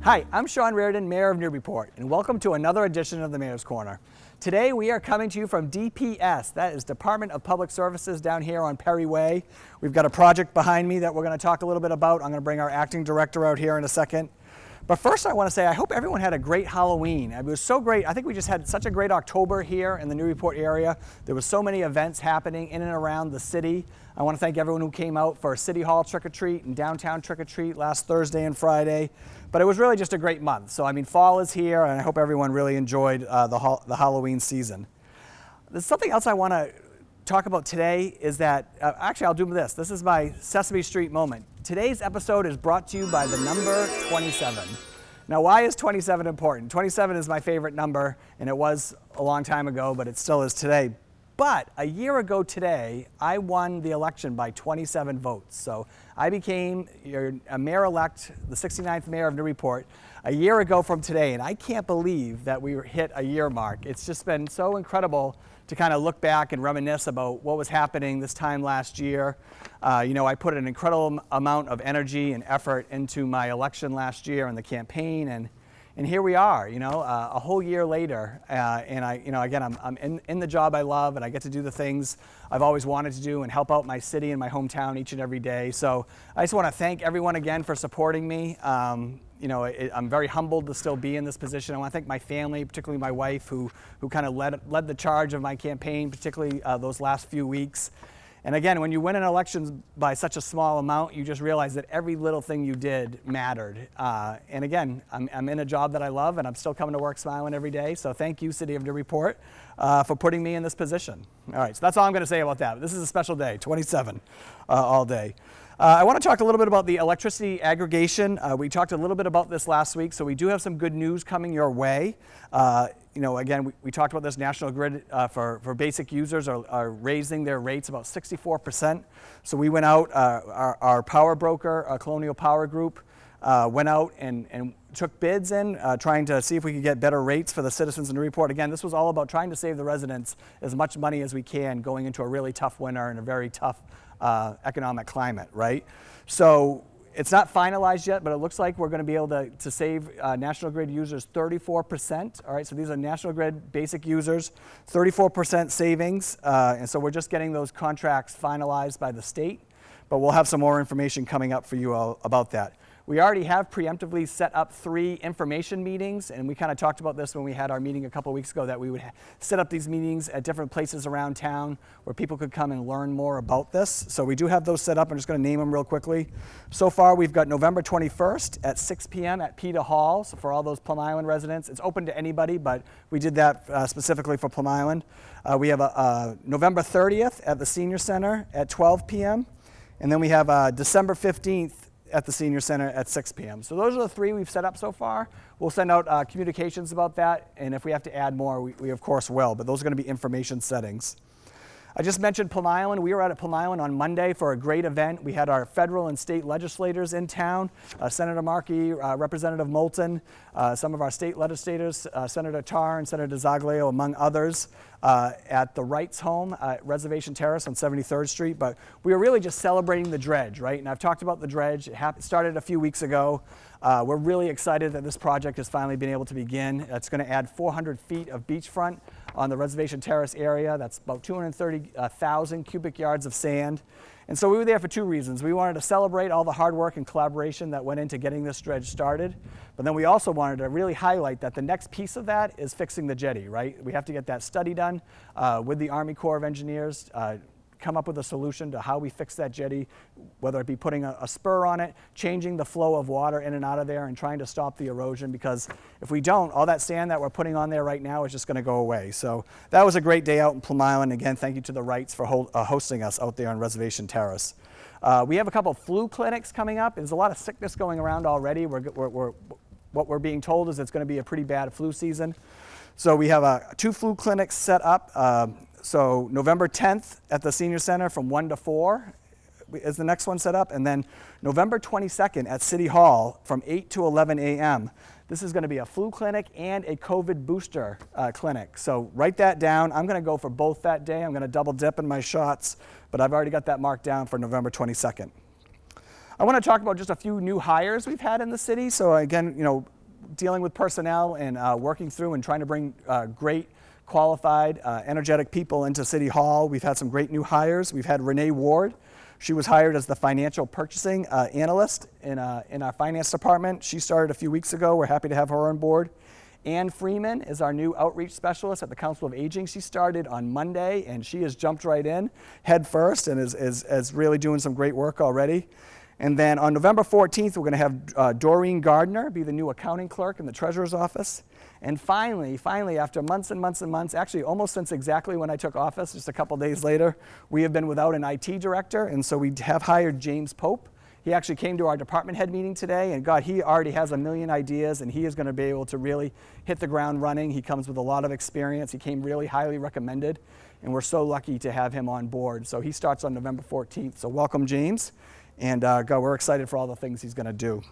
Hi, I'm Sean Reardon, Mayor of Newburyport, and welcome to another edition of the Mayor's Corner. Today we are coming to you from DPS, that is Department of Public Services down here on Perry Way. We've got a project behind me that we're going to talk a little bit about. I'm going to bring our acting director out here in a second. But first I want to say I hope everyone had a great Halloween. It was so great. I think we just had such a great October here in the Newburyport area. There was so many events happening in and around the city. I want to thank everyone who came out for City Hall trick-or-treat and downtown trick-or-treat last Thursday and Friday. But it was really just a great month. So I mean, fall is here, and I hope everyone really enjoyed the Halloween season. There's something else I want to talk about today is that, actually I'll do this. This is my Sesame Street moment. Today's episode is brought to you by the number 27. Now, why is 27 important? 27 is my favorite number, and it was a long time ago, but it still is today. But a year ago today, I won the election by 27 votes. So I became a mayor-elect, the 69th mayor of Newburyport, a year ago from today, and I can't believe that we hit a year mark. It's just been so incredible to kind of look back and reminisce about what was happening this time last year. I put an incredible amount of energy and effort into my election last year and the campaign, and here we are, a whole year later, and I'm in the job I love, and I get to do the things I've always wanted to do and help out my city and my hometown each and every day. So I just want to thank everyone again for supporting me. I'm very humbled to still be in this position. I want to thank my family, particularly my wife, who kind of led the charge of my campaign, particularly those last few weeks. And again, when you win an election by such a small amount, you just realize that every little thing you did mattered. And again, I'm in a job that I love, and I'm still coming to work smiling every day. So thank you, City of Newburyport, for putting me in this position. All right, so that's all I'm going to say about that. This is a special day, 27 all day. I want to talk a little bit about the electricity aggregation. We talked a little bit about this last week, so we do have some good news coming your way. Again, we talked about this. National Grid for basic users are raising their rates about 64%. So we went out, our power broker, Colonial Power Group, went out and took bids in, trying to see if we could get better rates for the citizens in Newburyport. Again, this was all about trying to save the residents as much money as we can going into a really tough winter and a very tough economic climate, right? So it's not finalized yet, but it looks like we're going to be able to save National Grid users 34%. All right, so these are National Grid basic users, 34% savings. And so we're just getting those contracts finalized by the state, but we'll have some more information coming up for you all about that. We already have preemptively set up 3 information meetings, and we kind of talked about this when we had our meeting a couple of weeks ago, that we would set up these meetings at different places around town where people could come and learn more about this. So we do have those set up. I'm just going to name them real quickly. So far, we've got November 21st at 6 p.m. at PITA Hall. So for all those Plum Island residents, it's open to anybody, but we did that specifically for Plum Island. We have November 30th at the Senior Center at 12 p.m. And then we have December 15th at the Senior Center at 6 p.m. So those are the 3 we've set up so far. We'll send out communications about that, and if we have to add more, we of course will, but those are going to be information settings. I just mentioned Plum Island. We were out at Plum Island on Monday for a great event. We had our federal and state legislators in town, Senator Markey, Representative Moulton, some of our state legislators, Senator Tarr and Senator Zaglio, among others, at the Wrights home at Reservation Terrace on 73rd Street. But we were really just celebrating the dredge, right? And I've talked about the dredge. It started a few weeks ago. We're really excited that this project has finally been able to begin. It's going to add 400 feet of beachfront on the Reservation Terrace area. That's about 230,000 cubic yards of sand. And so we were there for 2 reasons. We wanted to celebrate all the hard work and collaboration that went into getting this dredge started. But then we also wanted to really highlight that the next piece of that is fixing the jetty, right? We have to get that study done with the Army Corps of Engineers, come up with a solution to how we fix that jetty, whether it be putting a spur on it, changing the flow of water in and out of there, and trying to stop the erosion, because if we don't, all that sand that we're putting on there right now is just going to go away. So that was a great day out in Plum Island. Again, thank you to the Wrights for hosting us out there on Reservation Terrace. We have a couple of flu clinics coming up. There's a lot of sickness going around already. What we're being told is it's going to be a pretty bad flu season. So we have 2 flu clinics set up. So November 10th at the Senior Center from 1 to 4 is the next one set up. And then November 22nd at City Hall from 8 to 11 a.m. This is going to be a flu clinic and a COVID booster clinic. So write that down. I'm going to go for both that day. I'm going to double dip in my shots, but I've already got that marked down for November 22nd. I want to talk about just a few new hires we've had in the city. So again, dealing with personnel and working through and trying to bring great, qualified, energetic people into City Hall. We've had some great new hires. We've had Renee Ward. She was hired as the financial purchasing analyst in our finance department. She started a few weeks ago. We're happy to have her on board. Ann Freeman is our new outreach specialist at the Council of Aging. She started on Monday, and she has jumped right in head first and is really doing some great work already. And then on November 14th, we're going to have Doreen Gardner be the new accounting clerk in the treasurer's office. And finally, after months and months and months, actually almost since exactly when I took office, just a couple days later, we have been without an IT director, and so we have hired James Pope. He actually came to our department head meeting today, and God, he already has a million ideas, and he is going to be able to really hit the ground running. He comes with a lot of experience. He came really highly recommended, and we're so lucky to have him on board. So he starts on November 14th. So welcome, James, and God, we're excited for all the things he's going to do.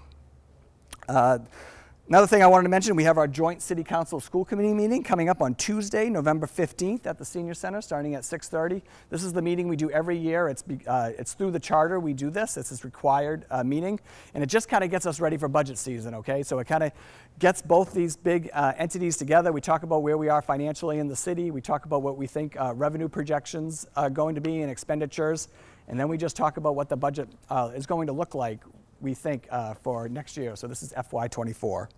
Another thing I wanted to mention, we have our joint City Council School Committee meeting coming up on Tuesday, November 15th at the Senior Center, starting at 6:30. This is the meeting we do every year. It's through the charter we do this. It's this required meeting, and it just kind of gets us ready for budget season, okay? So it kind of gets both these big entities together. We talk about where we are financially in the city. We talk about what we think revenue projections are going to be and expenditures, and then we just talk about what the budget is going to look like, we think, for next year. So this is FY24.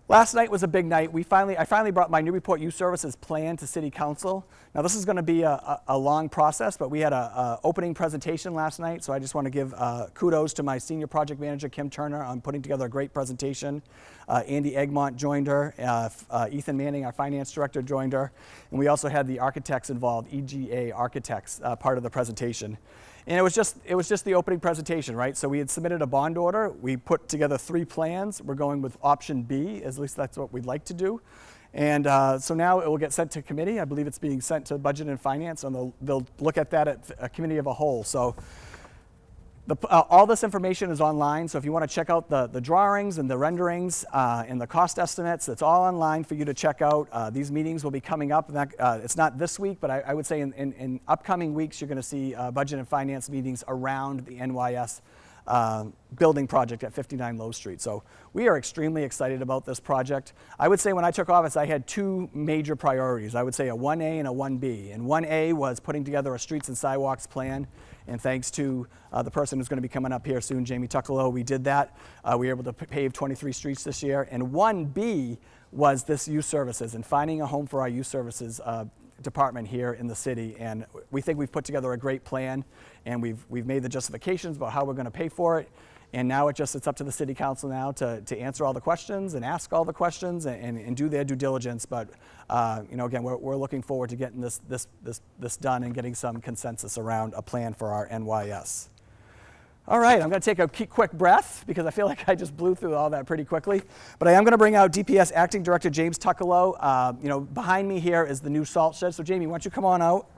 Last night was a big night. I finally brought my Newburyport Youth Services plan to City Council. Now this is going to be a long process, but we had an opening presentation last night, so I just want to give kudos to my senior project manager, Kim Turner, on putting together a great presentation. Andy Egmont joined her. Ethan Manning, our finance director, joined her. And we also had the architects involved, EGA architects, part of the presentation. And it was just the opening presentation, right? So we had submitted a bond order. We put together 3 plans. We're going with option B, at least that's what we'd like to do. And so now it will get sent to committee. I believe it's being sent to Budget and Finance, and they'll look at that at a committee of a whole. So all this information is online, so if you want to check out the drawings and the renderings and the cost estimates, it's all online for you to check out. These meetings will be coming up. It's not this week, but I would say in upcoming weeks you're going to see Budget and Finance meetings around the NYS building project at 59 Low Street. So we are extremely excited about this project. I would say when I took office, I had 2 major priorities. I would say a 1A and a 1B. And 1A was putting together a streets and sidewalks plan. And thanks to the person who's going to be coming up here soon, Jamie Tuccolo, we did that. We were able to pave 23 streets this year. And 1B was this youth services and finding a home for our youth services department here in the city. And we think we've put together a great plan, and we've made the justifications about how we're going to pay for it. And now it's up to the City Council now to answer all the questions and ask all the questions and do their due diligence. But again, we're looking forward to getting this done and getting some consensus around a plan for our NYS. All right, I'm going to take a quick breath because I feel like I just blew through all that pretty quickly. But I am going to bring out DPS Acting Director James Tuccolo. Behind me here is the new salt shed. So Jamie, why don't you come on out?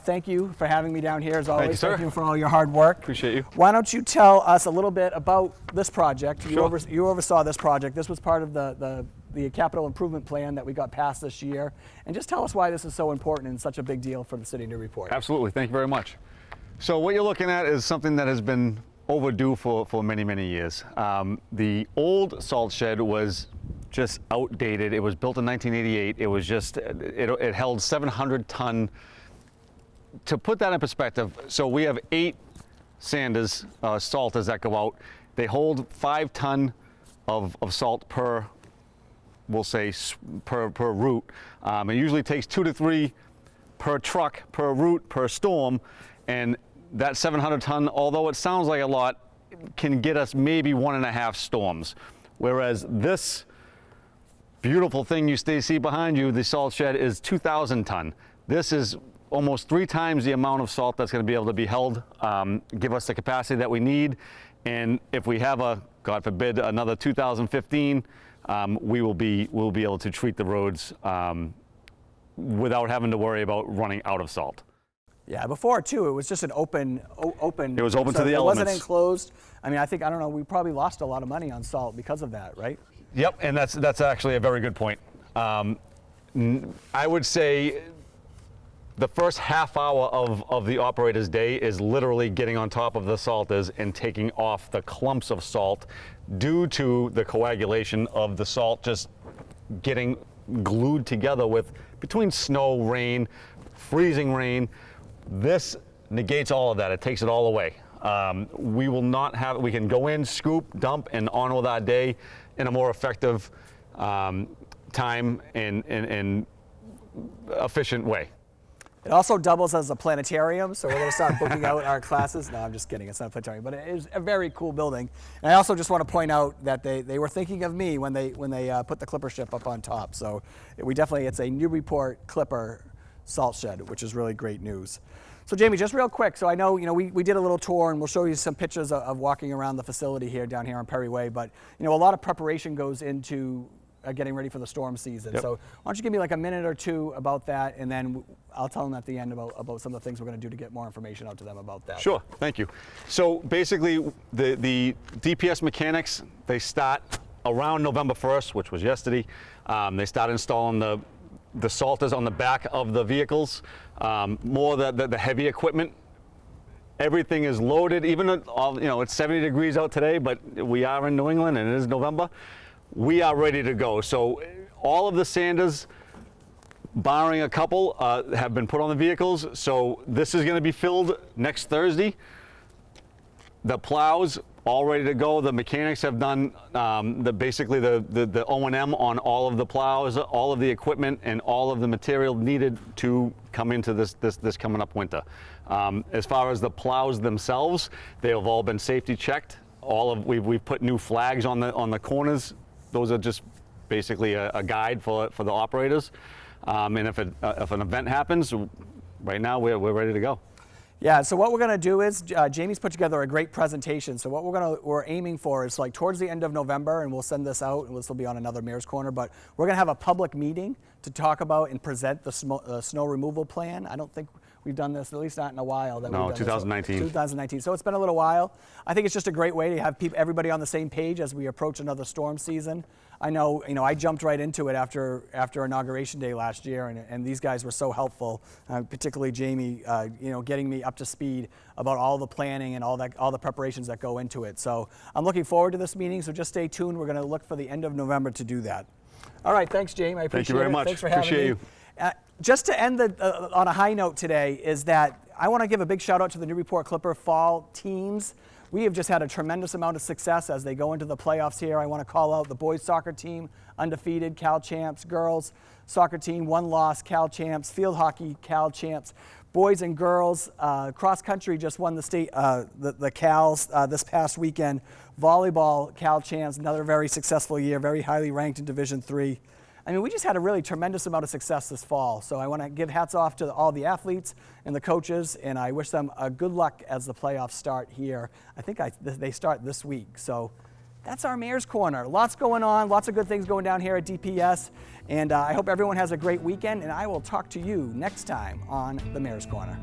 Thank you for having me down here as always. Thank you, sir. Thank you for all your hard work. Appreciate you. Why don't you tell us a little bit about this project? Sure. You oversaw this project. This was part of the capital improvement plan that we got passed this year. And just tell us why this is so important and such a big deal for the city of Newburyport. Absolutely. Thank you very much. So what you're looking at is something that has been overdue for many, many years. The old salt shed was just outdated. It was built in 1988. It was it held 700 ton. To put that in perspective, so we have 8 sanders, salters that go out. They hold 5 ton of salt per, we'll say, per route. It usually takes 2 to 3 per truck, per route, per storm. And that 700 ton, although it sounds like a lot, can get us maybe 1.5 storms. Whereas this beautiful thing you see behind you, the salt shed, is 2,000 ton. This is almost 3 times the amount of salt that's going to be able to be held, give us the capacity that we need. And if we have God forbid, another 2015, we'll be able to treat the roads without having to worry about running out of salt. Yeah, before too, it was just an open. It was open so to the elements. It wasn't enclosed. I mean, I don't know, we probably lost a lot of money on salt because of that, right? Yep, and that's actually a very good point. I would say the first half hour of the operator's day is literally getting on top of the salters and taking off the clumps of salt due to the coagulation of the salt just getting glued together with between snow, rain, freezing rain. This negates all of that. It takes it all away. We will not have, we can go in, scoop, dump, and on with our day in a more effective time and efficient way. It also doubles as a planetarium, so we're going to start booking out our classes. No, I'm just kidding. It's not a planetarium, but it is a very cool building. And I also just want to point out that they were thinking of me when they put the Clipper ship up on top. So it's a Newburyport Clipper salt shed, which is really great news. So Jamie, just real quick. So I know we did a little tour, and we'll show you some pictures of walking around the facility here down here on Perry Way. But a lot of preparation goes into getting ready for the storm season. Yep. So why don't you give me like a minute or two about that, and then I'll tell them at the end about some of the things we're going to do to get more information out to them about that. Sure, thank you. So basically, the DPS mechanics, they start around November 1st, which was yesterday. They start installing the salters on the back of the vehicles, more the heavy equipment. Everything is loaded, even it's 70 degrees out today, but we are in New England and it is November. We are ready to go. So all of the sanders, barring a couple, have been put on the vehicles. So this is going to be filled next Thursday. The plows all ready to go. The mechanics have done basically the O&M on all of the plows, all of the equipment, and all of the material needed to come into this coming up winter. As far as the plows themselves, they have all been safety checked. We've put new flags on the corners. Those are just basically a guide for the operators. And if an event happens, right now we're ready to go. Yeah, so what we're going to do is, Jamie's put together a great presentation. So what we're aiming for is like towards the end of November, and we'll send this out, and this will be on another Mayor's Corner, but we're going to have a public meeting to talk about and present the snow removal plan. I don't think we've done this, at least not in a while. No, 2019. 2019, so it's been a little while. I think it's just a great way to have everybody on the same page as we approach another storm season. I know, I jumped right into it after Inauguration Day last year, and these guys were so helpful, particularly Jamie, getting me up to speed about all the planning and all the preparations that go into it. So I'm looking forward to this meeting, so just stay tuned. We're going to look for the end of November to do that. All right, thanks, Jamie. I appreciate it. Thank you very much. Thanks for having me. Appreciate you. Just to end on a high note today is that I want to give a big shout out to the Newburyport Clipper fall teams. We have just had a tremendous amount of success as they go into the playoffs here. I want to call out the boys soccer team, undefeated, Cal champs, girls soccer team, 1 loss, Cal champs, field hockey, Cal champs, boys and girls, cross country just won the state, the Cals this past weekend, volleyball, Cal champs, another very successful year, very highly ranked in Division III. I mean, we just had a really tremendous amount of success this fall. So I want to give hats off to all the athletes and the coaches, and I wish them good luck as the playoffs start here. I think they start this week. So that's our Mayor's Corner. Lots going on, lots of good things going down here at DPS, and I hope everyone has a great weekend, and I will talk to you next time on the Mayor's Corner.